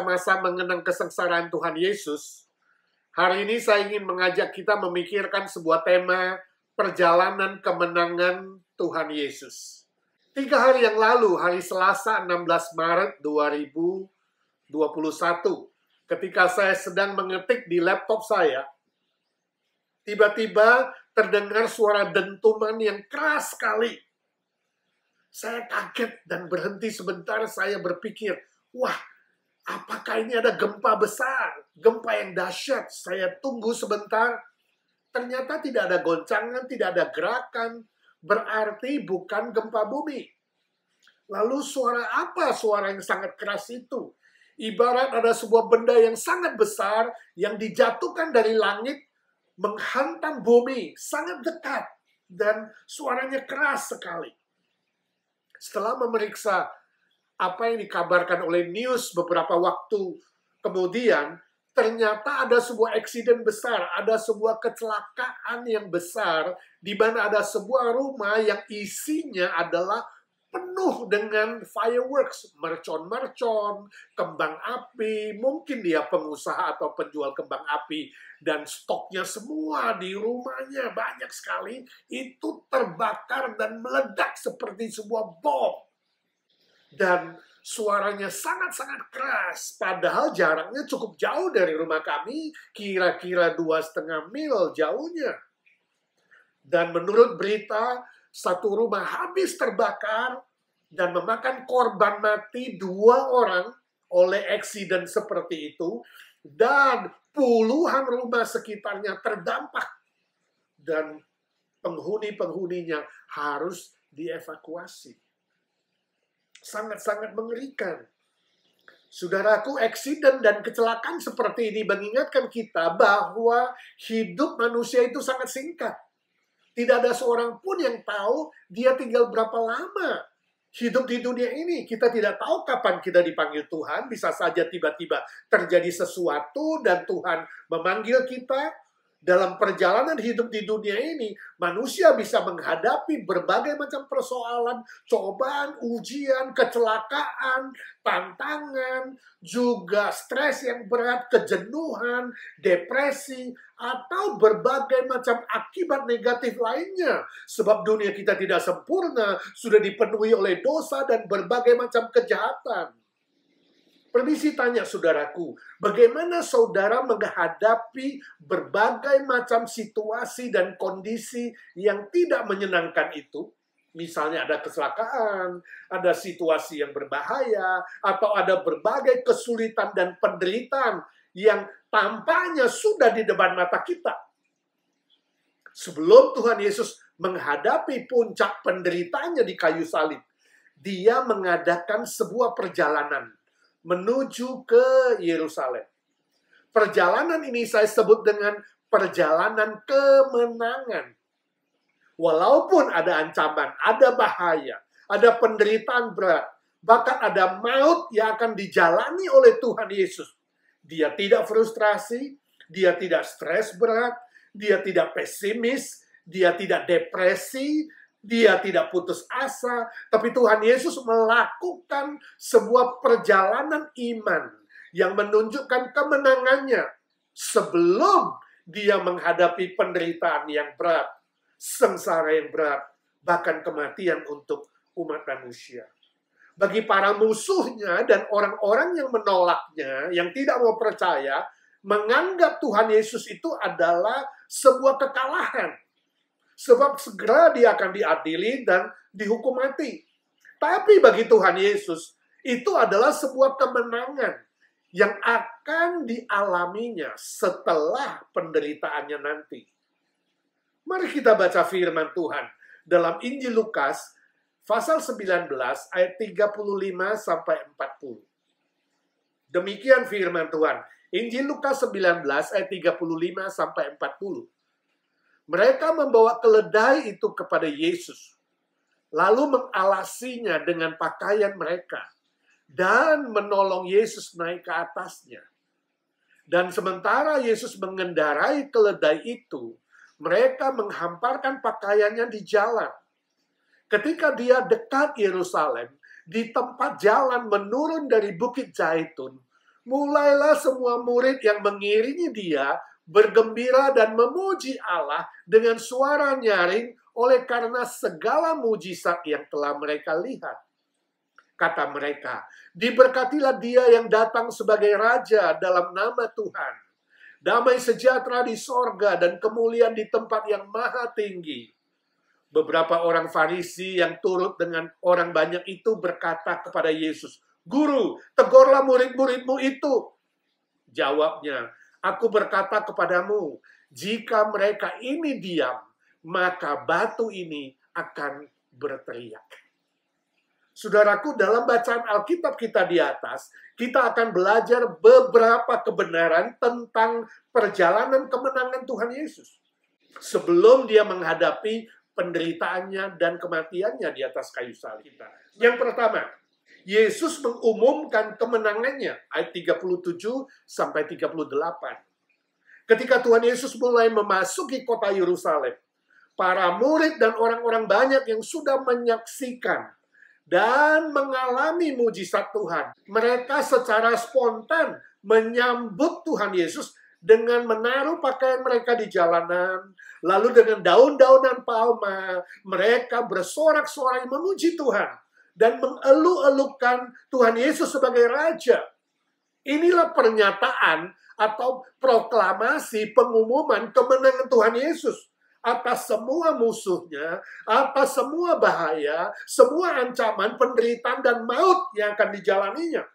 masa mengenang kesengsaraan Tuhan Yesus, hari ini saya ingin mengajak kita memikirkan sebuah tema perjalanan kemenangan Tuhan Yesus. 3 hari yang lalu, hari Selasa 16 Maret 2021, ketika saya sedang mengetik di laptop saya, tiba-tiba terdengar suara dentuman yang keras sekali. Saya kaget dan berhenti sebentar, saya berpikir, wah, apakah ini ada gempa besar, gempa yang dahsyat? Saya tunggu sebentar, ternyata tidak ada goncangan, tidak ada gerakan, berarti bukan gempa bumi. Lalu suara apa suara yang sangat keras itu? Ibarat ada sebuah benda yang sangat besar yang dijatuhkan dari langit, menghantam bumi, sangat dekat, dan suaranya keras sekali. Setelah memeriksa apa yang dikabarkan oleh news beberapa waktu kemudian, ternyata ada sebuah eksiden besar, ada sebuah kecelakaan yang besar, di mana ada sebuah rumah yang isinya adalah penuh dengan fireworks, mercon-mercon, kembang api, mungkin dia pengusaha atau penjual kembang api, dan stoknya semua di rumahnya banyak sekali, itu terbakar dan meledak seperti sebuah bom. Dan suaranya sangat-sangat keras, padahal jaraknya cukup jauh dari rumah kami, kira-kira 2,5 mil jauhnya. Dan menurut berita, satu rumah habis terbakar dan memakan korban mati 2 orang oleh eksiden seperti itu, dan puluhan rumah sekitarnya terdampak, dan penghuni-penghuninya harus dievakuasi. Sangat-sangat mengerikan. Saudaraku, eksiden dan kecelakaan seperti ini mengingatkan kita bahwa hidup manusia itu sangat singkat. Tidak ada seorang pun yang tahu dia tinggal berapa lama hidup di dunia ini. Kita tidak tahu kapan kita dipanggil Tuhan. Bisa saja tiba-tiba terjadi sesuatu dan Tuhan memanggil kita. Dalam perjalanan hidup di dunia ini, manusia bisa menghadapi berbagai macam persoalan, cobaan, ujian, kecelakaan, tantangan, juga stres yang berat, kejenuhan, depresi, atau berbagai macam akibat negatif lainnya. Sebab dunia kita tidak sempurna, sudah dipenuhi oleh dosa dan berbagai macam kejahatan. Permisi tanya saudaraku, bagaimana saudara menghadapi berbagai macam situasi dan kondisi yang tidak menyenangkan itu? Misalnya ada kecelakaan, ada situasi yang berbahaya, atau ada berbagai kesulitan dan penderitaan yang tampaknya sudah di depan mata kita. Sebelum Tuhan Yesus menghadapi puncak penderitaannya di kayu salib, dia mengadakan sebuah perjalanan menuju ke Yerusalem. Perjalanan ini saya sebut dengan perjalanan kemenangan. Walaupun ada ancaman, ada bahaya, ada penderitaan berat, bahkan ada maut yang akan dijalani oleh Tuhan Yesus. Dia tidak frustrasi, dia tidak stres berat, dia tidak pesimis, dia tidak depresi, dia tidak putus asa, tapi Tuhan Yesus melakukan sebuah perjalanan iman yang menunjukkan kemenangannya sebelum dia menghadapi penderitaan yang berat, sengsara yang berat, bahkan kematian untuk umat manusia. Bagi para musuhnya dan orang-orang yang menolaknya, yang tidak mau percaya, menganggap Tuhan Yesus itu adalah sebuah kekalahan. Sebab segera dia akan diadili dan dihukum mati. Tapi bagi Tuhan Yesus, itu adalah sebuah kemenangan yang akan dialaminya setelah penderitaannya nanti. Mari kita baca firman Tuhan dalam Injil Lukas, pasal 19, ayat 35-40. Demikian firman Tuhan. Injil Lukas 19, ayat 35-40. Mereka membawa keledai itu kepada Yesus, lalu mengalasinya dengan pakaian mereka, dan menolong Yesus naik ke atasnya. Dan sementara Yesus mengendarai keledai itu, mereka menghamparkan pakaiannya di jalan. Ketika dia dekat Yerusalem, di tempat jalan menurun dari Bukit Zaitun, mulailah semua murid yang mengiringi dia bergembira dan memuji Allah dengan suara nyaring oleh karena segala mujizat yang telah mereka lihat. Kata mereka, diberkatilah dia yang datang sebagai raja dalam nama Tuhan. Damai sejahtera di sorga dan kemuliaan di tempat yang maha tinggi. Beberapa orang Farisi yang turut dengan orang banyak itu berkata kepada Yesus, "Guru, tegurlah murid-muridmu itu." Jawabnya, "Aku berkata kepadamu, jika mereka ini diam, maka batu ini akan berteriak." Saudaraku, dalam bacaan Alkitab kita di atas, kita akan belajar beberapa kebenaran tentang perjalanan kemenangan Tuhan Yesus. Sebelum dia menghadapi penderitaannya dan kematiannya di atas kayu salib. Yang pertama, Yesus mengumumkan kemenangannya, ayat 37 sampai 38. Ketika Tuhan Yesus mulai memasuki kota Yerusalem, para murid dan orang-orang banyak yang sudah menyaksikan dan mengalami mujizat Tuhan. Mereka secara spontan menyambut Tuhan Yesus dengan menaruh pakaian mereka di jalanan, lalu dengan daun-daunan palma, mereka bersorak-sorai memuji Tuhan dan mengeluh-elukan Tuhan Yesus sebagai Raja. Inilah pernyataan atau proklamasi pengumuman kemenangan Tuhan Yesus atas semua musuhnya, atas semua bahaya, semua ancaman, penderitaan, dan maut yang akan dijalaninya.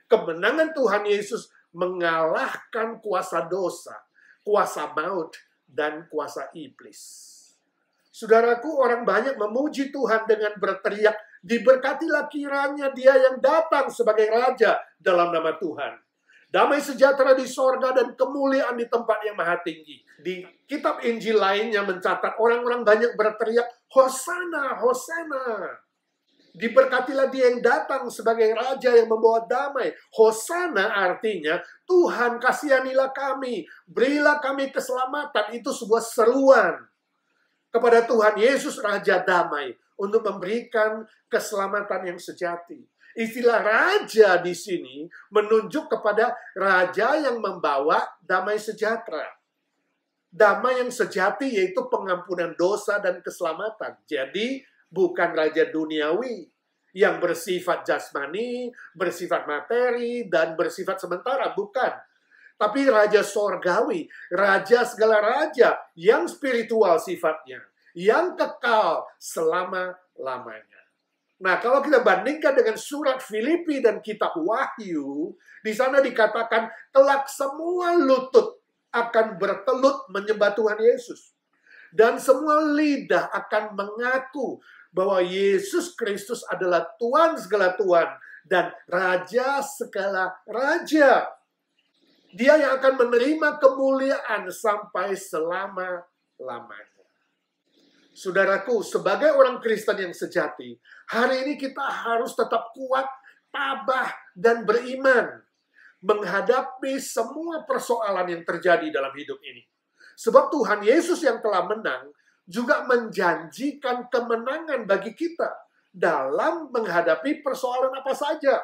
Kemenangan Tuhan Yesus mengalahkan kuasa dosa, kuasa maut, dan kuasa iblis. Saudaraku, orang banyak memuji Tuhan dengan berteriak, "Diberkatilah kiranya dia yang datang sebagai Raja dalam nama Tuhan. Damai sejahtera di sorga dan kemuliaan di tempat yang maha tinggi." Di kitab Injil lainnya mencatat orang-orang banyak berteriak, "Hosana, Hosana." Diberkatilah dia yang datang sebagai Raja yang membawa damai. Hosana artinya, Tuhan kasihanilah kami, berilah kami keselamatan. Itu sebuah seruan kepada Tuhan Yesus Raja Damai untuk memberikan keselamatan yang sejati. Istilah raja di sini menunjuk kepada raja yang membawa damai sejahtera. Damai yang sejati yaitu pengampunan dosa dan keselamatan. Jadi bukan raja duniawi yang bersifat jasmani, bersifat materi, dan bersifat sementara. Bukan. Tapi raja sorgawi, raja segala raja yang spiritual sifatnya, yang kekal selama-lamanya. Nah, kalau kita bandingkan dengan surat Filipi dan kitab Wahyu, di sana dikatakan kelak semua lutut akan bertelut menyembah Tuhan Yesus. Dan semua lidah akan mengaku bahwa Yesus Kristus adalah Tuhan segala Tuhan dan Raja segala Raja. Dia yang akan menerima kemuliaan sampai selama-lamanya. Saudaraku, sebagai orang Kristen yang sejati, hari ini kita harus tetap kuat, tabah, dan beriman menghadapi semua persoalan yang terjadi dalam hidup ini. Sebab Tuhan Yesus yang telah menang juga menjanjikan kemenangan bagi kita dalam menghadapi persoalan apa saja.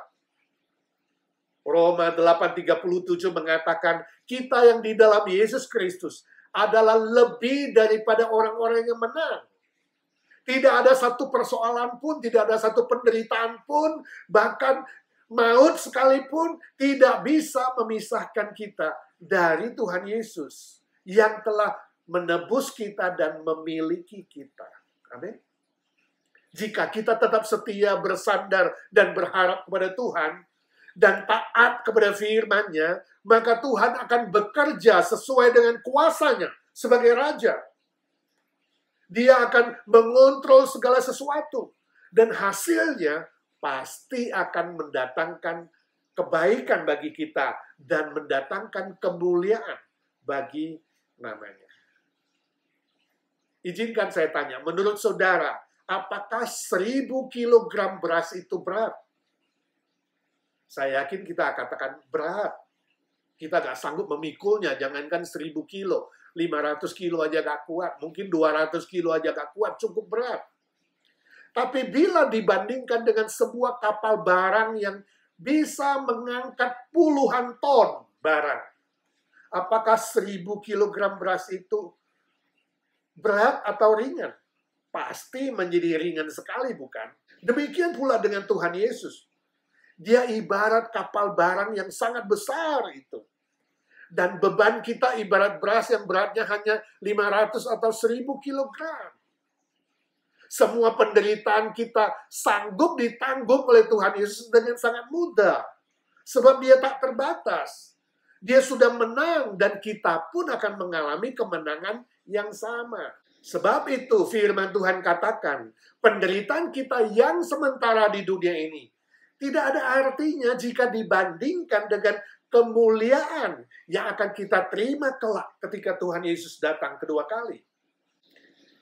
Roma 8:37 mengatakan, kita yang di dalam Yesus Kristus adalah lebih daripada orang-orang yang menang. Tidak ada satu persoalan pun, tidak ada satu penderitaan pun, bahkan maut sekalipun tidak bisa memisahkan kita dari Tuhan Yesus yang telah menebus kita dan memiliki kita. Amin. Jika kita tetap setia, bersandar, dan berharap kepada Tuhan, dan taat kepada firman-Nya, maka Tuhan akan bekerja sesuai dengan kuasanya sebagai Raja. Dia akan mengontrol segala sesuatu. Dan hasilnya pasti akan mendatangkan kebaikan bagi kita dan mendatangkan kemuliaan bagi namanya. Izinkan saya tanya, menurut saudara, apakah 1000 kilogram beras itu berat? Saya yakin kita katakan berat. Kita gak sanggup memikulnya, jangankan 1000 kilo. 500 kilo aja gak kuat, mungkin 200 kilo aja gak kuat, cukup berat. Tapi bila dibandingkan dengan sebuah kapal barang yang bisa mengangkat puluhan ton barang. Apakah 1000 kilogram beras itu berat atau ringan? Pasti menjadi ringan sekali, bukan? Demikian pula dengan Tuhan Yesus. Dia ibarat kapal barang yang sangat besar itu. Dan beban kita ibarat beras yang beratnya hanya 500 atau 1000 kilogram. Semua penderitaan kita sanggup ditanggung oleh Tuhan Yesus dengan sangat mudah. Sebab dia tak terbatas. Dia sudah menang dan kita pun akan mengalami kemenangan yang sama. Sebab itu firman Tuhan katakan, penderitaan kita yang sementara di dunia ini tidak ada artinya jika dibandingkan dengan kemuliaan yang akan kita terima kelak ketika Tuhan Yesus datang kedua kali.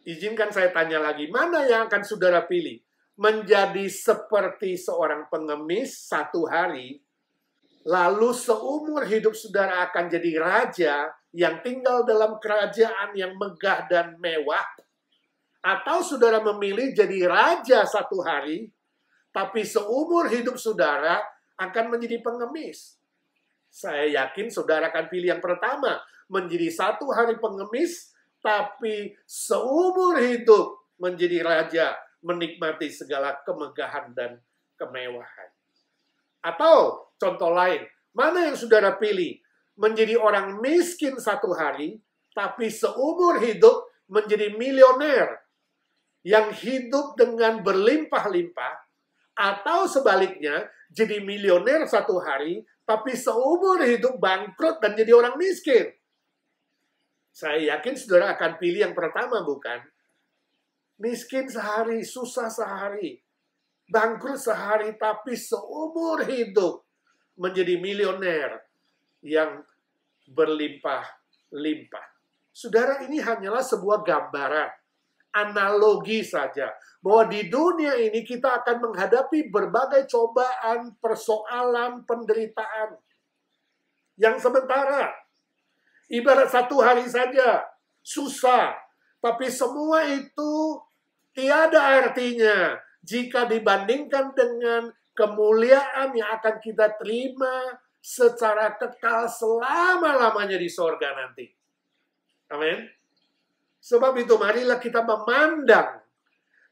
Izinkan saya tanya lagi, mana yang akan saudara pilih? Menjadi seperti seorang pengemis satu hari, lalu seumur hidup saudara akan jadi raja yang tinggal dalam kerajaan yang megah dan mewah? Atau saudara memilih jadi raja satu hari, tapi seumur hidup saudara akan menjadi pengemis? Saya yakin saudara akan pilih yang pertama, menjadi satu hari pengemis, tapi seumur hidup menjadi raja, menikmati segala kemegahan dan kemewahan. Atau contoh lain, mana yang saudara pilih? Menjadi orang miskin satu hari, tapi seumur hidup menjadi milioner yang hidup dengan berlimpah-limpah, atau sebaliknya, jadi milioner satu hari, tapi seumur hidup bangkrut dan jadi orang miskin. Saya yakin saudara akan pilih yang pertama, bukan? Miskin sehari, susah sehari, bangkrut sehari, tapi seumur hidup menjadi milioner yang berlimpah-limpah. Saudara, ini hanyalah sebuah gambaran, analogi saja, bahwa di dunia ini kita akan menghadapi berbagai cobaan, persoalan, penderitaan yang sementara. Ibarat satu hari saja, susah. Tapi semua itu tiada artinya jika dibandingkan dengan kemuliaan yang akan kita terima secara kekal selama-lamanya di sorga nanti. Amin. Sebab itu marilah kita memandang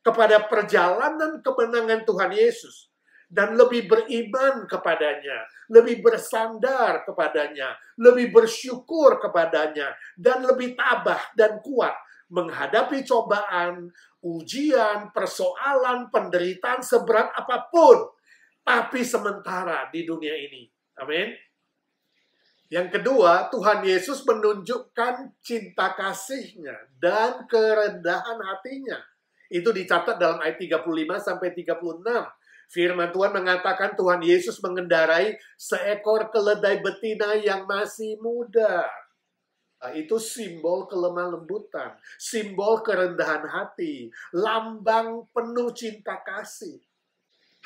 kepada perjalanan kemenangan Tuhan Yesus. Dan lebih beriman kepadanya, lebih bersandar kepadanya, lebih bersyukur kepadanya, dan lebih tabah dan kuat menghadapi cobaan, ujian, persoalan, penderitaan seberat apapun, tapi sementara di dunia ini. Amin. Yang kedua, Tuhan Yesus menunjukkan cinta kasih-Nya dan kerendahan hatinya. Itu dicatat dalam ayat 35-36. Firman Tuhan mengatakan Tuhan Yesus mengendarai seekor keledai betina yang masih muda. Nah, itu simbol kelemah lembutan, simbol kerendahan hati, lambang penuh cinta kasih.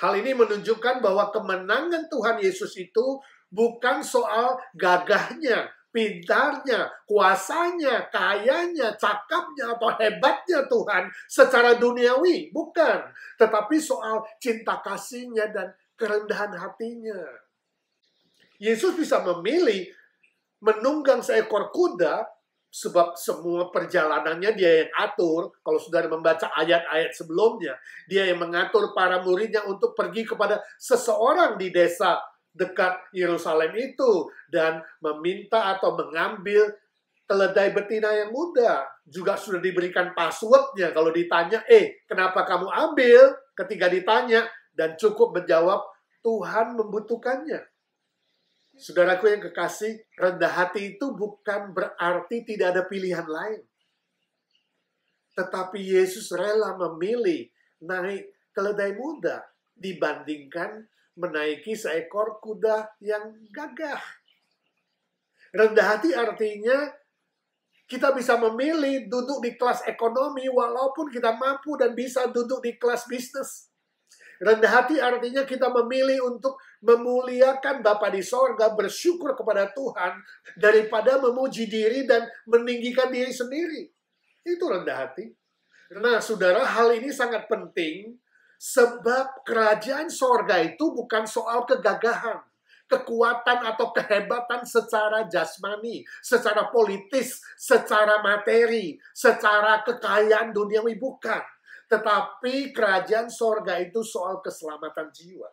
Hal ini menunjukkan bahwa kemenangan Tuhan Yesus itu bukan soal gagahnya, pintarnya, kuasanya, kayanya, cakapnya, atau hebatnya Tuhan secara duniawi. Bukan. Tetapi soal cinta kasih-Nya dan kerendahan hatinya. Yesus bisa memilih menunggang seekor kuda, sebab semua perjalanannya dia yang atur. Kalau saudara membaca ayat-ayat sebelumnya, dia yang mengatur para muridnya untuk pergi kepada seseorang di desa dekat Yerusalem itu dan meminta atau mengambil keledai betina yang muda. Juga sudah diberikan passwordnya kalau ditanya, kenapa kamu ambil? Ketika ditanya, dan cukup menjawab, Tuhan membutuhkannya. Saudaraku yang kekasih, rendah hati itu bukan berarti tidak ada pilihan lain. Tetapi Yesus rela memilih naik keledai muda dibandingkan menaiki seekor kuda yang gagah. Rendah hati artinya kita bisa memilih duduk di kelas ekonomi walaupun kita mampu dan bisa duduk di kelas bisnis. Rendah hati artinya kita memilih untuk memuliakan Bapa di sorga, bersyukur kepada Tuhan daripada memuji diri dan meninggikan diri sendiri. Itu rendah hati. Nah, saudara, hal ini sangat penting Sebab kerajaan sorga itu bukan soal kegagahan, kekuatan atau kehebatan secara jasmani, secara politis, secara materi, secara kekayaan duniawi, bukan. Tetapi kerajaan sorga itu soal keselamatan jiwa,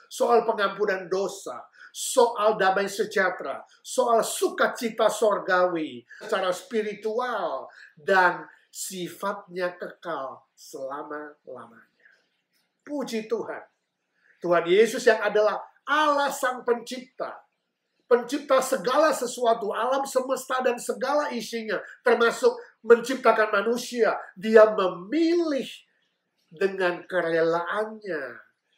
soal pengampunan dosa, soal damai sejahtera, soal sukacita sorgawi, secara spiritual, dan sifatnya kekal selama-lamanya. Puji Tuhan. Tuhan Yesus yang adalah Allah Sang Pencipta. Pencipta segala sesuatu, alam semesta dan segala isinya, termasuk menciptakan manusia. Dia memilih dengan kerelaannya,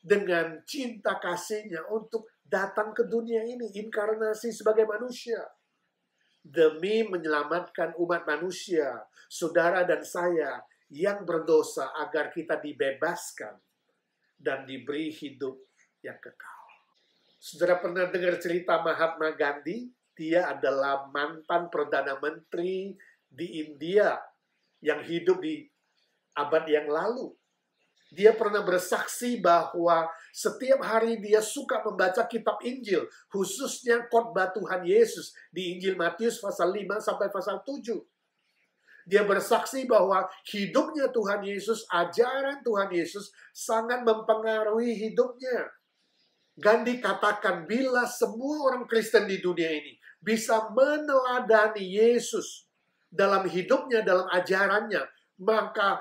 dengan cinta kasihnya untuk datang ke dunia ini, inkarnasi sebagai manusia. Demi menyelamatkan umat manusia, saudara dan saya yang berdosa, agar kita dibebaskan dan diberi hidup yang kekal. Saudara pernah dengar cerita Mahatma Gandhi? Dia adalah mantan Perdana Menteri di India yang hidup di abad yang lalu. Dia pernah bersaksi bahwa setiap hari dia suka membaca kitab Injil, khususnya khotbah Tuhan Yesus di Injil Matius pasal 5 sampai pasal 7. Dia bersaksi bahwa hidupnya Tuhan Yesus, ajaran Tuhan Yesus sangat mempengaruhi hidupnya. Gandhi katakan, bila semua orang Kristen di dunia ini bisa meneladani Yesus dalam hidupnya, dalam ajarannya, maka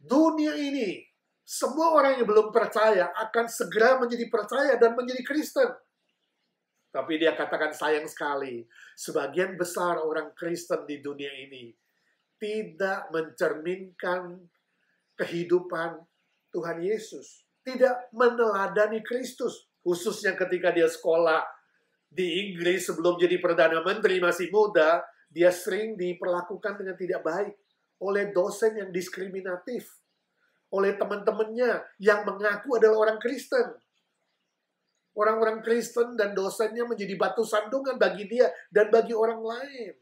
dunia ini, semua orang yang belum percaya akan segera menjadi percaya dan menjadi Kristen. Tapi dia katakan, sayang sekali, sebagian besar orang Kristen di dunia ini tidak mencerminkan kehidupan Tuhan Yesus. Tidak meneladani Kristus. Khususnya ketika dia sekolah di Inggris sebelum jadi Perdana Menteri, masih muda, dia sering diperlakukan dengan tidak baik oleh dosen yang diskriminatif, oleh teman-temannya yang mengaku adalah orang Kristen. Orang-orang Kristen dan dosennya menjadi batu sandungan bagi dia dan bagi orang lain.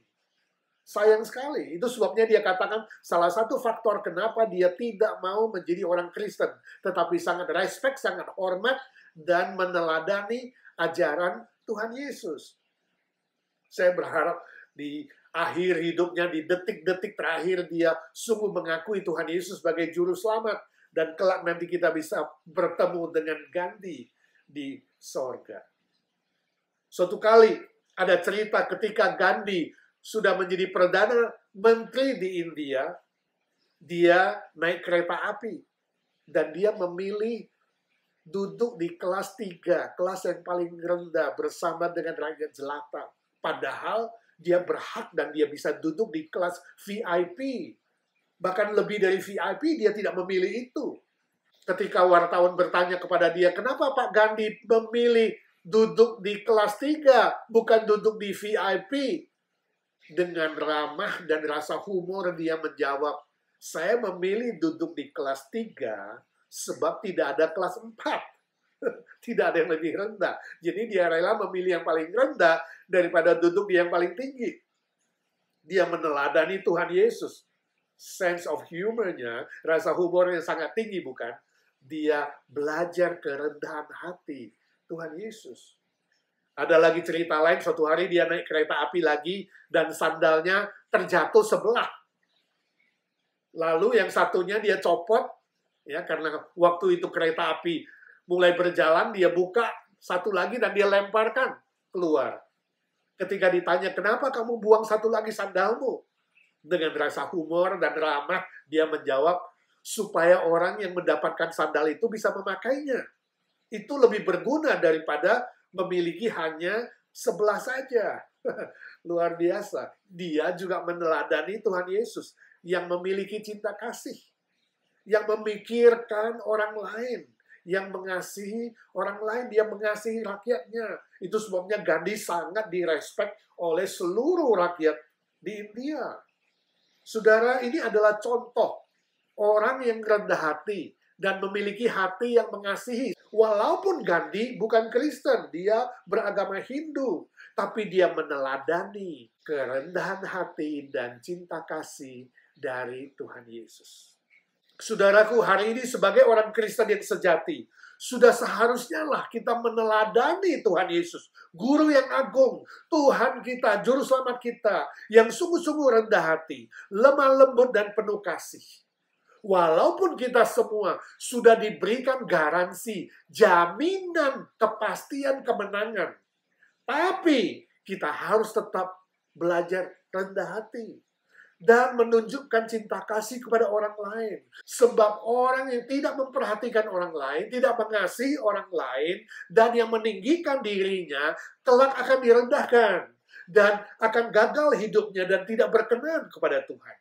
Sayang sekali. Itu sebabnya dia katakan salah satu faktor kenapa dia tidak mau menjadi orang Kristen. Tetapi sangat respect, sangat hormat, dan meneladani ajaran Tuhan Yesus. Saya berharap di akhir hidupnya, di detik-detik terakhir, dia sungguh mengakui Tuhan Yesus sebagai juru selamat. Dan kelak nanti kita bisa bertemu dengan Gandhi di sorga. Suatu kali ada cerita ketika Gandhi sudah menjadi Perdana Menteri di India, dia naik kereta api. Dan dia memilih duduk di kelas 3, kelas yang paling rendah bersama dengan rakyat jelata. Padahal dia berhak dan dia bisa duduk di kelas VIP. Bahkan lebih dari VIP, dia tidak memilih itu. Ketika wartawan bertanya kepada dia, kenapa Pak Gandhi memilih duduk di kelas 3, bukan duduk di VIP? Dengan ramah dan rasa humor dia menjawab, saya memilih duduk di kelas 3 sebab tidak ada kelas 4. Tidak ada yang lebih rendah. Jadi dia rela memilih yang paling rendah daripada duduk di yang paling tinggi. Dia meneladani Tuhan Yesus. Sense of humor-nya, rasa humornya sangat tinggi, bukan? Dia belajar kerendahan hati Tuhan Yesus. Ada lagi cerita lain, suatu hari dia naik kereta api lagi, dan sandalnya terjatuh sebelah. Lalu yang satunya dia copot, ya karena waktu itu kereta api mulai berjalan, dia buka satu lagi dan dia lemparkan keluar. Ketika ditanya, kenapa kamu buang satu lagi sandalmu? Dengan rasa humor dan ramah, dia menjawab, supaya orang yang mendapatkan sandal itu bisa memakainya. Itu lebih berguna daripada memiliki hanya sebelah saja. Luar biasa. Dia juga meneladani Tuhan Yesus yang memiliki cinta kasih, yang memikirkan orang lain, yang mengasihi orang lain, dia mengasihi rakyatnya. Itu sebabnya Gandhi sangat direspek oleh seluruh rakyat di India. Saudara, ini adalah contoh orang yang rendah hati dan memiliki hati yang mengasihi. Walaupun Gandhi bukan Kristen, dia beragama Hindu, tapi dia meneladani kerendahan hati dan cinta kasih dari Tuhan Yesus. Saudaraku, hari ini sebagai orang Kristen yang sejati, sudah seharusnya lah kita meneladani Tuhan Yesus, Guru yang agung, Tuhan kita, Juru Selamat kita, yang sungguh-sungguh rendah hati, lemah lembut dan penuh kasih. Walaupun kita semua sudah diberikan garansi, jaminan, kepastian kemenangan, tapi kita harus tetap belajar rendah hati dan menunjukkan cinta kasih kepada orang lain. Sebab orang yang tidak memperhatikan orang lain, tidak mengasihi orang lain, dan yang meninggikan dirinya, kelak akan direndahkan. Dan akan gagal hidupnya dan tidak berkenan kepada Tuhan.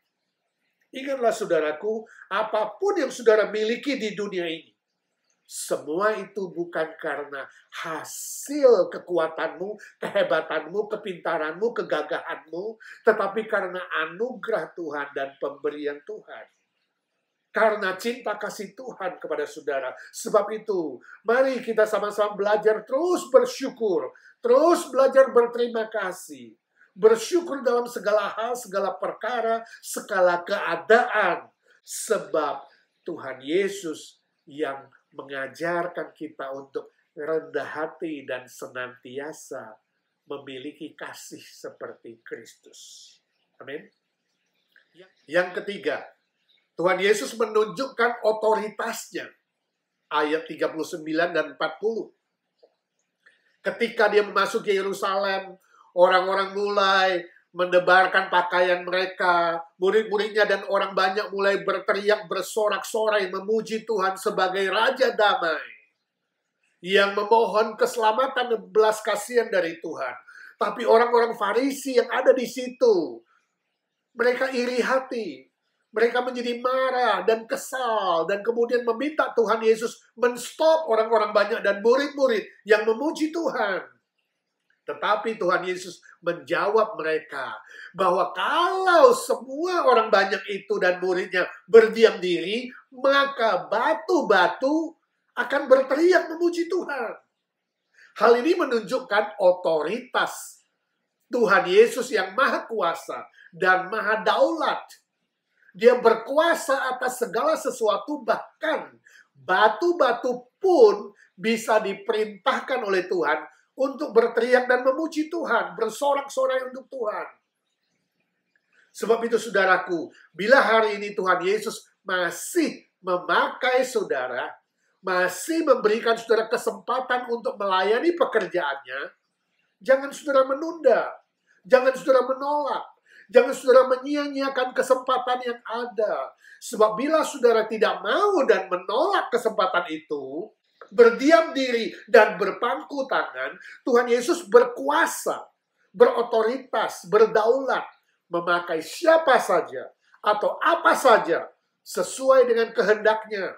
Ingatlah saudaraku, apapun yang saudara miliki di dunia ini, semua itu bukan karena hasil kekuatanmu, kehebatanmu, kepintaranmu, kegagahanmu, tetapi karena anugerah Tuhan dan pemberian Tuhan. Karena cinta kasih Tuhan kepada saudara. Sebab itu, mari kita sama-sama belajar terus bersyukur, terus belajar berterima kasih. Bersyukur dalam segala hal, segala perkara, segala keadaan. Sebab Tuhan Yesus yang mengajarkan kita untuk rendah hati dan senantiasa memiliki kasih seperti Kristus. Amin. Yang ketiga, Tuhan Yesus menunjukkan otoritasnya. Ayat 39 dan 40. Ketika dia memasuki Yerusalem, orang-orang mulai mendebarkan pakaian mereka. Murid-muridnya dan orang banyak mulai berteriak, bersorak-sorai, memuji Tuhan sebagai Raja Damai. Yang memohon keselamatan dan belas kasihan dari Tuhan. Tapi orang-orang Farisi yang ada di situ, mereka iri hati. Mereka menjadi marah dan kesal. Dan kemudian meminta Tuhan Yesus men-stop orang-orang banyak dan murid-murid yang memuji Tuhan. Tetapi Tuhan Yesus menjawab mereka bahwa kalau semua orang banyak itu dan muridnya berdiam diri, maka batu-batu akan berteriak memuji Tuhan. Hal ini menunjukkan otoritas Tuhan Yesus yang maha kuasa dan maha daulat. Dia berkuasa atas segala sesuatu, bahkan batu-batu pun bisa diperintahkan oleh Tuhan untuk berteriak dan memuji Tuhan, bersorak-sorai untuk Tuhan. Sebab itu saudaraku, bila hari ini Tuhan Yesus masih memakai saudara, masih memberikan saudara kesempatan untuk melayani pekerjaannya, jangan saudara menunda, jangan saudara menolak, jangan saudara menyia-nyiakan kesempatan yang ada. Sebab bila saudara tidak mau dan menolak kesempatan itu, berdiam diri dan berpangku tangan, Tuhan Yesus berkuasa, berotoritas, berdaulat, memakai siapa saja atau apa saja sesuai dengan kehendaknya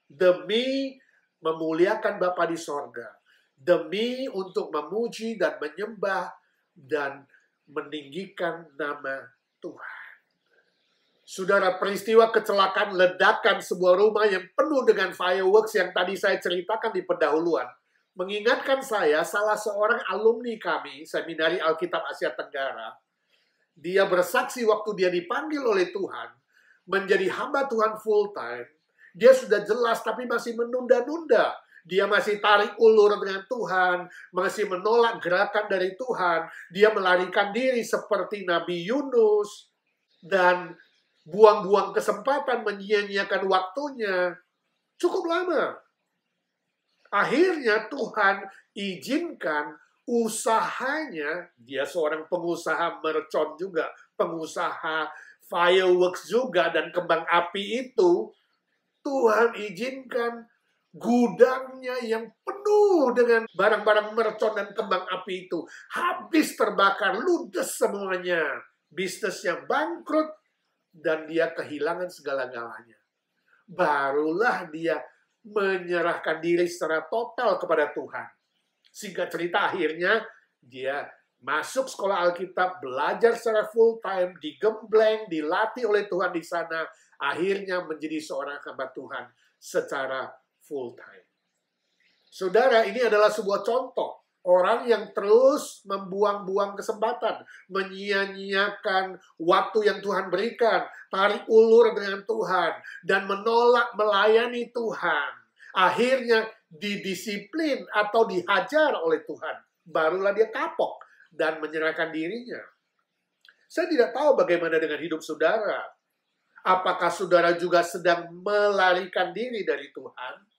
demi memuliakan Bapa di sorga, demi untuk memuji dan menyembah dan meninggikan nama Tuhan. Saudara, peristiwa kecelakaan ledakan sebuah rumah yang penuh dengan fireworks yang tadi saya ceritakan di pendahuluan mengingatkan saya salah seorang alumni kami, Seminari Alkitab Asia Tenggara. Dia bersaksi waktu dia dipanggil oleh Tuhan menjadi hamba Tuhan full time. Dia sudah jelas tapi masih menunda-nunda. Dia masih tarik ulur dengan Tuhan, masih menolak gerakan dari Tuhan. Dia melarikan diri seperti Nabi Yunus dan buang-buang kesempatan, menyia-nyiakan waktunya cukup lama. Akhirnya Tuhan izinkan usahanya, dia seorang pengusaha mercon juga, pengusaha fireworks juga dan kembang api itu, Tuhan izinkan gudangnya yang penuh dengan barang-barang mercon dan kembang api itu habis terbakar, ludes semuanya. Bisnisnya bangkrut, dan dia kehilangan segala-galanya. Barulah dia menyerahkan diri secara total kepada Tuhan. Singkat cerita, akhirnya dia masuk sekolah Alkitab, belajar secara full time, digembleng, dilatih oleh Tuhan di sana, akhirnya menjadi seorang hamba Tuhan secara full time. Saudara, ini adalah sebuah contoh Orang yang terus membuang-buang kesempatan, menyia-nyiakan waktu yang Tuhan berikan, tarik ulur dengan Tuhan, dan menolak melayani Tuhan. Akhirnya didisiplin atau dihajar oleh Tuhan. Barulah dia kapok dan menyerahkan dirinya. Saya tidak tahu bagaimana dengan hidup saudara. Apakah saudara juga sedang melarikan diri dari Tuhan?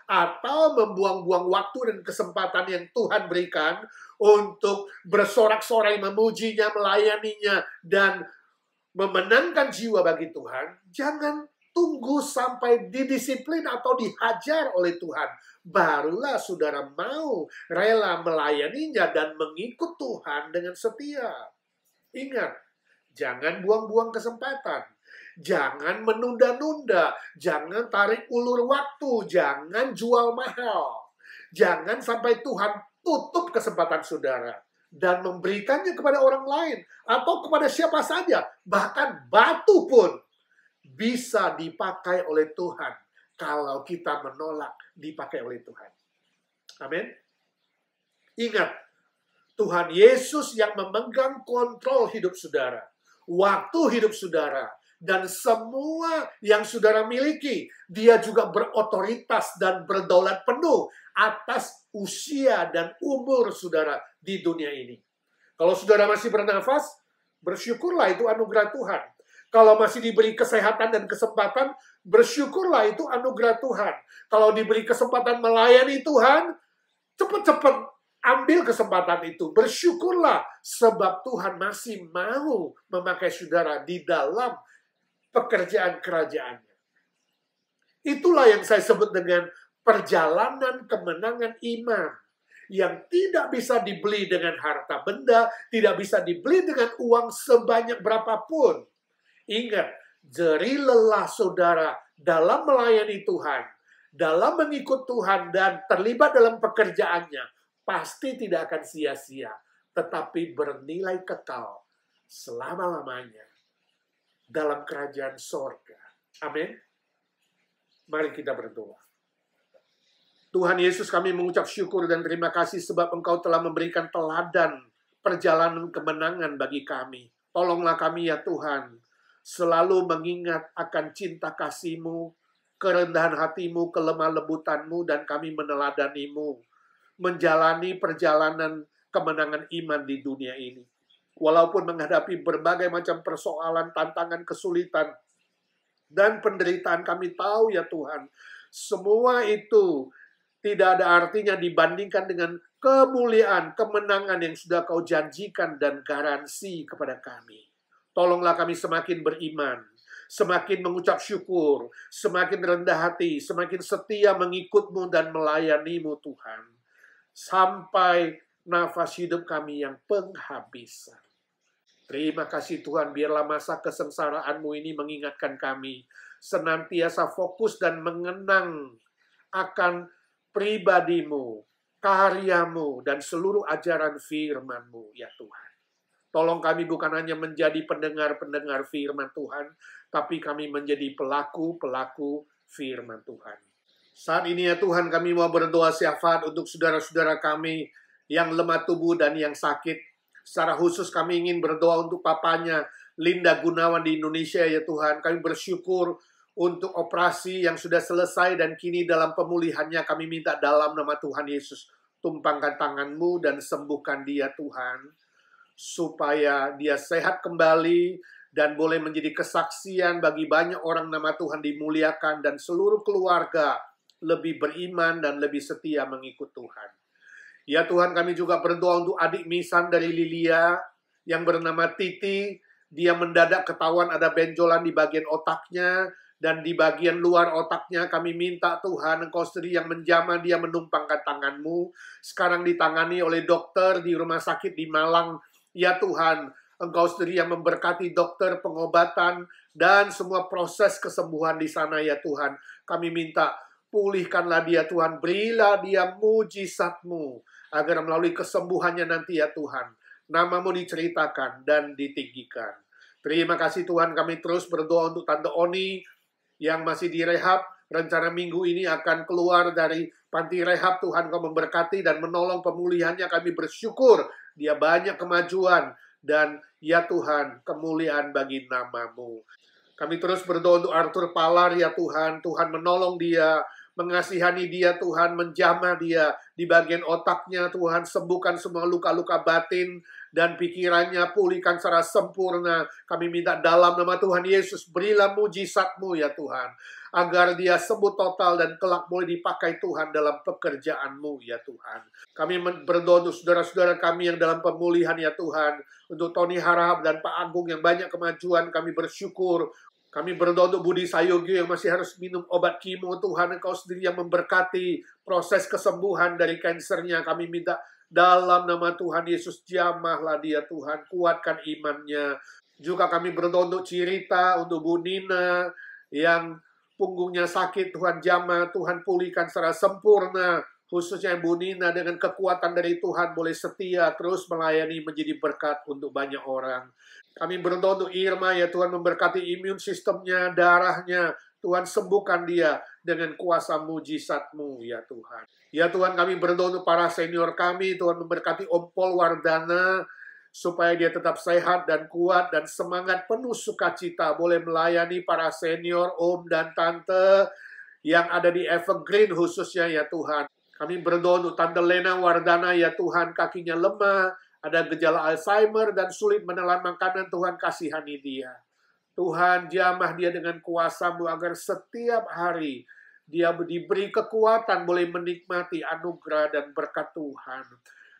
Atau membuang-buang waktu dan kesempatan yang Tuhan berikan untuk bersorak-sorai memujinya, melayaninya, dan memenangkan jiwa bagi Tuhan? Jangan tunggu sampai didisiplin atau dihajar oleh Tuhan. Barulah saudara mau rela melayaninya dan mengikut Tuhan dengan setia. Ingat, jangan buang-buang kesempatan. Jangan menunda-nunda, jangan tarik ulur waktu, jangan jual mahal. Jangan sampai Tuhan tutup kesempatan saudara dan memberikannya kepada orang lain atau kepada siapa saja. Bahkan batu pun bisa dipakai oleh Tuhan kalau kita menolak dipakai oleh Tuhan. Amin. Ingat, Tuhan Yesus yang memegang kontrol hidup saudara, waktu hidup saudara, dan semua yang saudara miliki. Dia juga berotoritas dan berdaulat penuh atas usia dan umur saudara di dunia ini. Kalau saudara masih bernafas, bersyukurlah, itu anugerah Tuhan. Kalau masih diberi kesehatan dan kesempatan, bersyukurlah, itu anugerah Tuhan. Kalau diberi kesempatan melayani Tuhan, cepat-cepat ambil kesempatan itu. Bersyukurlah, sebab Tuhan masih mau memakai saudara di dalam pekerjaan kerajaannya. Itulah yang saya sebut dengan perjalanan kemenangan iman, yang tidak bisa dibeli dengan harta benda, tidak bisa dibeli dengan uang sebanyak berapapun. Ingat, jerih lelah saudara dalam melayani Tuhan, dalam mengikut Tuhan dan terlibat dalam pekerjaannya, pasti tidak akan sia-sia, tetapi bernilai kekal selama-lamanya dalam kerajaan sorga. Amin. Mari kita berdoa. Tuhan Yesus, kami mengucap syukur dan terima kasih sebab Engkau telah memberikan teladan perjalanan kemenangan bagi kami. Tolonglah kami ya Tuhan, selalu mengingat akan cinta kasih-Mu, kerendahan hati-Mu, kelemah lebutan-Mu, dan kami meneladani-Mu, menjalani perjalanan kemenangan iman di dunia ini. Walaupun menghadapi berbagai macam persoalan, tantangan, kesulitan, dan penderitaan, kami tahu ya Tuhan, semua itu tidak ada artinya dibandingkan dengan kemuliaan, kemenangan yang sudah Kau janjikan dan garansi kepada kami. Tolonglah kami semakin beriman, semakin mengucap syukur, semakin rendah hati, semakin setia mengikut-Mu dan melayani-Mu Tuhan. Sampai nafas hidup kami yang penghabisan. Terima kasih Tuhan, biarlah masa kesengsaraan-Mu ini mengingatkan kami senantiasa fokus dan mengenang akan pribadi-Mu, karya-Mu, dan seluruh ajaran firman-Mu, ya Tuhan. Tolong kami bukan hanya menjadi pendengar-pendengar firman Tuhan, tapi kami menjadi pelaku-pelaku firman Tuhan. Saat ini ya Tuhan, kami mau berdoa syafaat untuk saudara-saudara kami yang lemah tubuh dan yang sakit. Secara khusus kami ingin berdoa untuk papanya Linda Gunawan di Indonesia ya Tuhan. Kami bersyukur untuk operasi yang sudah selesai dan kini dalam pemulihannya. Kami minta dalam nama Tuhan Yesus, tumpangkan tangan-Mu dan sembuhkan dia Tuhan, supaya dia sehat kembali dan boleh menjadi kesaksian bagi banyak orang nama Tuhan dimuliakan dan seluruh keluarga lebih beriman dan lebih setia mengikut Tuhan. Ya Tuhan, kami juga berdoa untuk adik Misan dari Lilia yang bernama Titi. Dia mendadak ketahuan ada benjolan di bagian otaknya dan di bagian luar otaknya. Kami minta Tuhan, Engkau sendiri yang menjamah dia, menumpangkan tangan-Mu. Sekarang ditangani oleh dokter di rumah sakit di Malang. Ya Tuhan, Engkau sendiri yang memberkati dokter, pengobatan, dan semua proses kesembuhan di sana ya Tuhan. Kami minta, pulihkanlah dia Tuhan, berilah dia mujizat-Mu, agar melalui kesembuhannya nanti ya Tuhan, nama-Mu diceritakan dan ditinggikan. Terima kasih Tuhan, kami terus berdoa untuk Tante Oni yang masih direhab. Rencana minggu ini akan keluar dari Panti Rehab Tuhan Kau memberkati dan menolong pemulihannya. Kami bersyukur dia banyak kemajuan. Dan ya Tuhan, kemuliaan bagi nama-Mu. Kami terus berdoa untuk Arthur Palar ya Tuhan. Tuhan menolong dia, mengasihani dia Tuhan, menjamah dia di bagian otaknya Tuhan. Sembuhkan semua luka-luka batin dan pikirannya, pulihkan secara sempurna. Kami minta dalam nama Tuhan Yesus, berilah mujizat-Mu ya Tuhan, agar dia sembuh total dan kelak boleh dipakai Tuhan dalam pekerjaan-Mu ya Tuhan. Kami berdoa untuk saudara-saudara kami yang dalam pemulihan ya Tuhan, untuk Tony Harahap dan Pak Agung yang banyak kemajuan, kami bersyukur. Kami berdoa untuk Budi Sayogyo yang masih harus minum obat kimo Tuhan, Engkau sendiri yang memberkati proses kesembuhan dari kansernya. Kami minta dalam nama Tuhan Yesus, jamahlah dia Tuhan, kuatkan imannya. Juga kami berdoa untuk Cirita, untuk Bu Nina yang punggungnya sakit, Tuhan jamah, Tuhan pulihkan secara sempurna. Khususnya Bu Nina dengan kekuatan dari Tuhan boleh setia terus melayani menjadi berkat untuk banyak orang. Kami berdoa untuk Irma ya Tuhan, memberkati imun sistemnya, darahnya. Tuhan sembuhkan dia dengan kuasa mujizat-Mu ya Tuhan. Ya Tuhan, kami berdoa untuk para senior kami. Tuhan memberkati Om Pol Wardana supaya dia tetap sehat dan kuat dan semangat penuh sukacita boleh melayani para senior, om dan tante yang ada di Evergreen khususnya ya Tuhan. Kami berdoa untuk Tante Lena Wardana ya Tuhan, kakinya lemah, ada gejala Alzheimer dan sulit menelan makanan. Tuhan kasihani dia. Tuhan jamah dia dengan kuasa-Mu agar setiap hari dia diberi kekuatan boleh menikmati anugerah dan berkat Tuhan.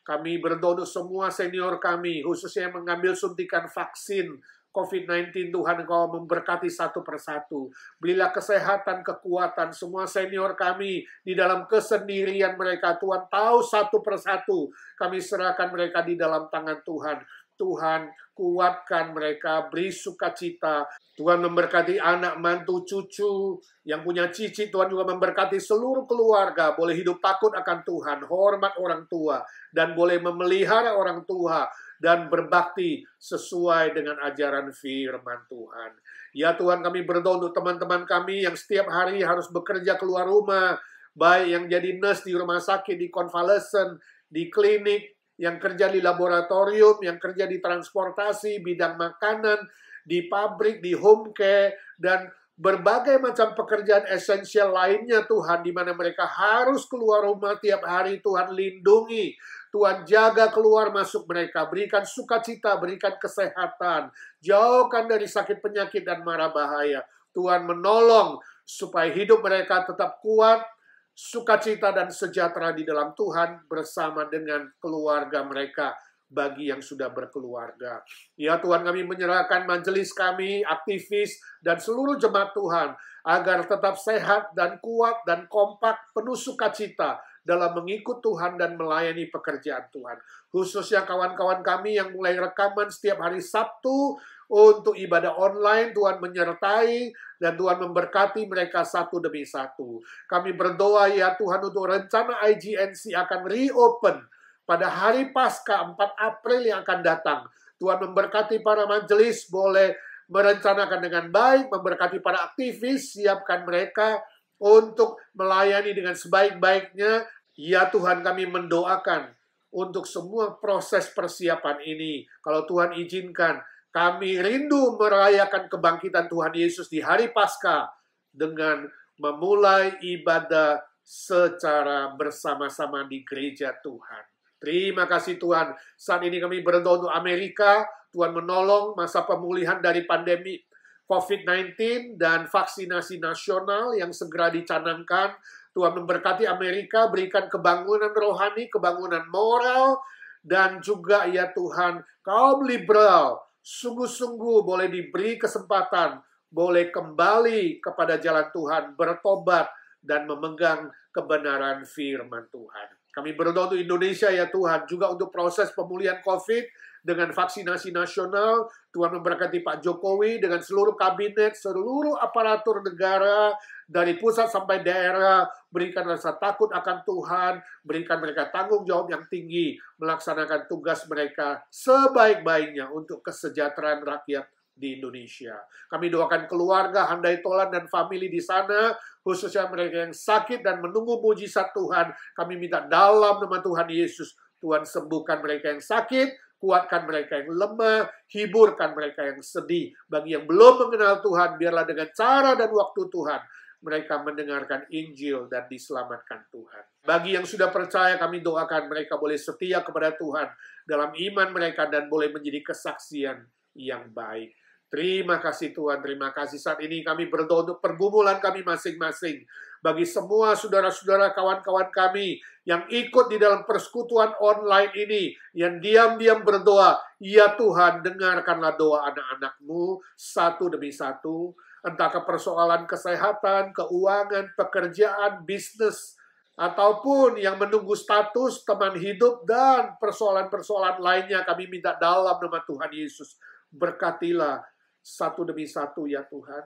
Kami berdoa untuk semua senior kami, khususnya yang mengambil suntikan vaksin COVID-19, Tuhan Engkau memberkati satu persatu. Berilah kesehatan, kekuatan semua senior kami di dalam kesendirian mereka. Tuhan tahu satu persatu. Kami serahkan mereka di dalam tangan Tuhan. Tuhan kuatkan mereka, beri sukacita. Tuhan memberkati anak, mantu, cucu yang punya cicit. Tuhan juga memberkati seluruh keluarga. Boleh hidup takut akan Tuhan, hormat orang tua, dan boleh memelihara orang tua dan berbakti sesuai dengan ajaran firman Tuhan. Ya Tuhan, kami berdoa untuk teman-teman kami yang setiap hari harus bekerja keluar rumah, baik yang jadi nurse di rumah sakit, di konvalesen, di klinik, yang kerja di laboratorium, yang kerja di transportasi, bidang makanan, di pabrik, di home care, dan berbagai macam pekerjaan esensial lainnya Tuhan, di mana mereka harus keluar rumah tiap hari. Tuhan lindungi, Tuhan jaga keluar masuk mereka, berikan sukacita, berikan kesehatan, jauhkan dari sakit penyakit dan mara bahaya. Tuhan menolong supaya hidup mereka tetap kuat, sukacita dan sejahtera di dalam Tuhan bersama dengan keluarga mereka bagi yang sudah berkeluarga. Ya Tuhan, kami menyerahkan majelis kami, aktivis, dan seluruh jemaat Tuhan agar tetap sehat dan kuat dan kompak, penuh sukacita dalam mengikut Tuhan dan melayani pekerjaan Tuhan. Khususnya kawan-kawan kami yang mulai rekaman setiap hari Sabtu untuk ibadah online, Tuhan menyertai dan Tuhan memberkati mereka satu demi satu. Kami berdoa ya Tuhan untuk rencana IGNC akan reopen pada hari Paskah 4 April yang akan datang. Tuhan memberkati para majelis, boleh merencanakan dengan baik, memberkati para aktivis, siapkan mereka untuk melayani dengan sebaik-baiknya. Ya Tuhan, kami mendoakan untuk semua proses persiapan ini. Kalau Tuhan izinkan, kami rindu merayakan kebangkitan Tuhan Yesus di hari Paskah dengan memulai ibadah secara bersama-sama di gereja Tuhan. Terima kasih Tuhan. Saat ini kami berdoa untuk Amerika. Tuhan menolong masa pemulihan dari pandemi COVID-19 dan vaksinasi nasional yang segera dicanangkan. Tuhan memberkati Amerika, berikan kebangunan rohani, kebangunan moral, dan juga ya Tuhan, kaum liberal sungguh-sungguh boleh diberi kesempatan, boleh kembali kepada jalan Tuhan, bertobat, dan memegang kebenaran firman Tuhan. Kami berdoa untuk Indonesia ya Tuhan, juga untuk proses pemulihan COVID dengan vaksinasi nasional. Tuhan memberkati Pak Jokowi dengan seluruh kabinet, seluruh aparatur negara, dari pusat sampai daerah. Berikan rasa takut akan Tuhan, berikan mereka tanggung jawab yang tinggi, melaksanakan tugas mereka sebaik-baiknya untuk kesejahteraan rakyat di Indonesia. Kami doakan keluarga Handai Tolan dan famili di sana, khususnya mereka yang sakit dan menunggu mujizat Tuhan. Kami minta dalam nama Tuhan Yesus, Tuhan sembuhkan mereka yang sakit, kuatkan mereka yang lemah, hiburkan mereka yang sedih. Bagi yang belum mengenal Tuhan, biarlah dengan cara dan waktu Tuhan, mereka mendengarkan Injil dan diselamatkan Tuhan. Bagi yang sudah percaya, kami doakan mereka boleh setia kepada Tuhan dalam iman mereka dan boleh menjadi kesaksian yang baik. Terima kasih Tuhan, terima kasih. Saat ini kami berdoa untuk pergumulan kami masing-masing. Bagi semua saudara-saudara, kawan-kawan kami yang ikut di dalam persekutuan online ini, yang diam-diam berdoa, ya Tuhan, dengarkanlah doa anak-anak-Mu satu demi satu. Entah ke persoalan kesehatan, keuangan, pekerjaan, bisnis, ataupun yang menunggu status, teman hidup, dan persoalan-persoalan lainnya, kami minta dalam nama Tuhan Yesus. Berkatilah satu demi satu ya Tuhan.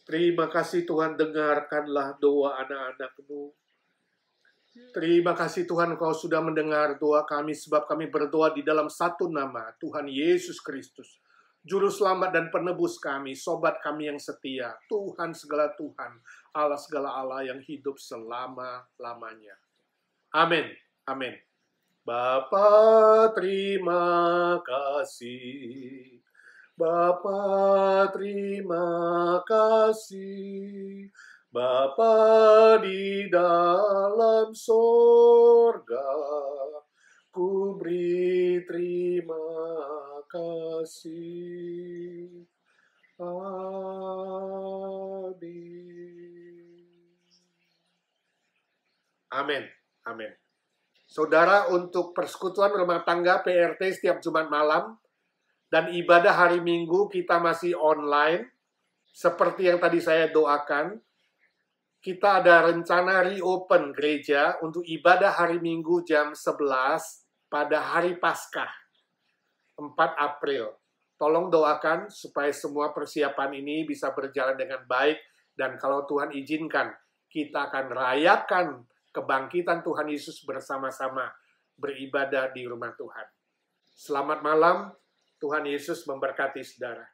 Terima kasih Tuhan, dengarkanlah doa anak-anak-Mu. Terima kasih Tuhan, Kau sudah mendengar doa kami, sebab kami berdoa di dalam satu nama, Tuhan Yesus Kristus. Juru selamat dan penebus kami, sobat kami yang setia, Tuhan segala Tuhan, Allah segala Allah yang hidup selama-lamanya. Amin. Amin. Bapa terima kasih. Bapa terima kasih. Bapa di dalam sorga, ku beri terima kasih. Amin. Amin. Amin. Saudara, untuk persekutuan rumah tangga PRT setiap Jumat malam dan ibadah hari Minggu kita masih online. Seperti yang tadi saya doakan, kita ada rencana reopen gereja untuk ibadah hari Minggu jam 11 pada hari Paskah, 4 April. Tolong doakan supaya semua persiapan ini bisa berjalan dengan baik. Dan kalau Tuhan izinkan, kita akan rayakan kebangkitan Tuhan Yesus bersama-sama beribadah di rumah Tuhan. Selamat malam, Tuhan Yesus memberkati saudara.